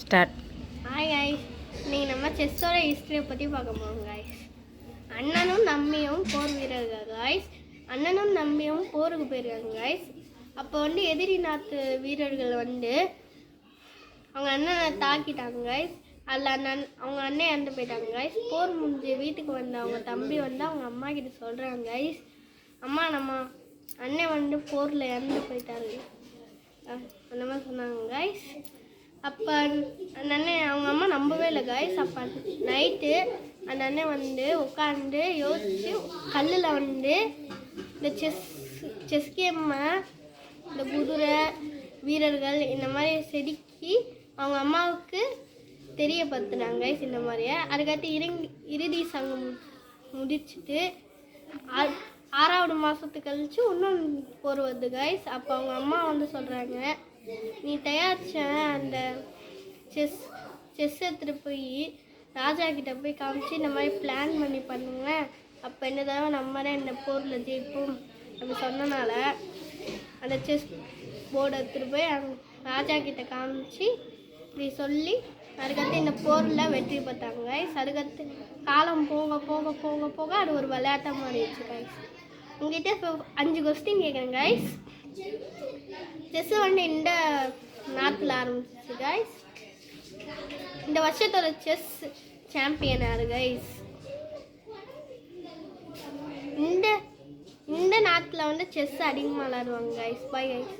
Start. Hi guys, இன்னைக்கு நம்ம செஸ்ஸோட ஹிஸ்ட்ரியை பற்றி பார்க்க போகிறோம் கைஸ். அண்ணனும் நம்பியும் போர் வீரர்கள் கைஸ். அண்ணனும் நம்பியும் போருக்கு போயிருக்காங்க கைஸ். அப்போ எதிரி நாட்டு வீரர்கள் அவங்க அண்ணனை தாக்கிட்டாங்க கைஸ். அதில் அவங்க அண்ணன் இறந்து போயிட்டாங்க கைஸ். போர் முடிஞ்சு வீட்டுக்கு வந்த அவங்க தம்பி அவங்க அம்மா கிட்ட சொல்கிறாங்க கைஸ், அம்மா நம்ம அண்ணன் போரில் இறந்து போயிட்டாரு அந்த மாதிரி சொன்னாங்க கைஸ். அப்போ அந்த அண்ணன் அவங்க அம்மா நம்பவே இல்லை கைஸ். அப்போ நைட்டு அந்த அண்ணன் உட்காந்து யோசிச்சு கல்லில் இந்த செஸ் கேம்மை இந்த குதிரை வீரர்கள் இந்த மாதிரி செதுக்கி அவங்க அம்மாவுக்கு தெரியப்படுத்துனாங்க கைஸ். இந்த மாதிரியே அதுக்கடுத்து இறுதி சங்கம் முடிச்சுட்டு 6வது மாதத்துக்கு கழிச்சு இன்னும் போர் வருது கைஸ். அப்போ அவங்க அம்மா சொல்கிறாங்க, நீ தயாரிச்ச அந்த செஸ் எடுத்துகிட்டு போய் ராஜா கிட்ட போய் காமிச்சு இந்த மாதிரி பிளான் பண்ணி பண்ணுங்க, அப்போ என்ன தடவை நம்ம தான் இந்த போரில் ஜெயிப்போம் அப்படி சொன்னனால அந்த செஸ் போர்டை எடுத்துகிட்டு போய் ராஜா கிட்ட காமிச்சு இப்படி சொல்லி அதுக்கடுத்து இந்த போரில் வெற்றி பெற்றாங்க கைஸ். அதுக்கடுத்து காலம் போக போக போக போக அது ஒரு விளையாட்டாக மாறிடுச்சு கைஸ். உங்ககிட்ட இப்போ 5 கொஸ்டின் கேட்குறேன் கைஸ். செஸ்ஸு இந்த நாட்டில் ஆரம்பிச்சிச்சு கைஸ். இந்த வருஷத்தோட செஸ் சாம்பியன் யாரு கைஸ்? இந்த நாட்டில் செஸ் அதிகமாக விளாடுவாங்க கைஸ். Bye guys.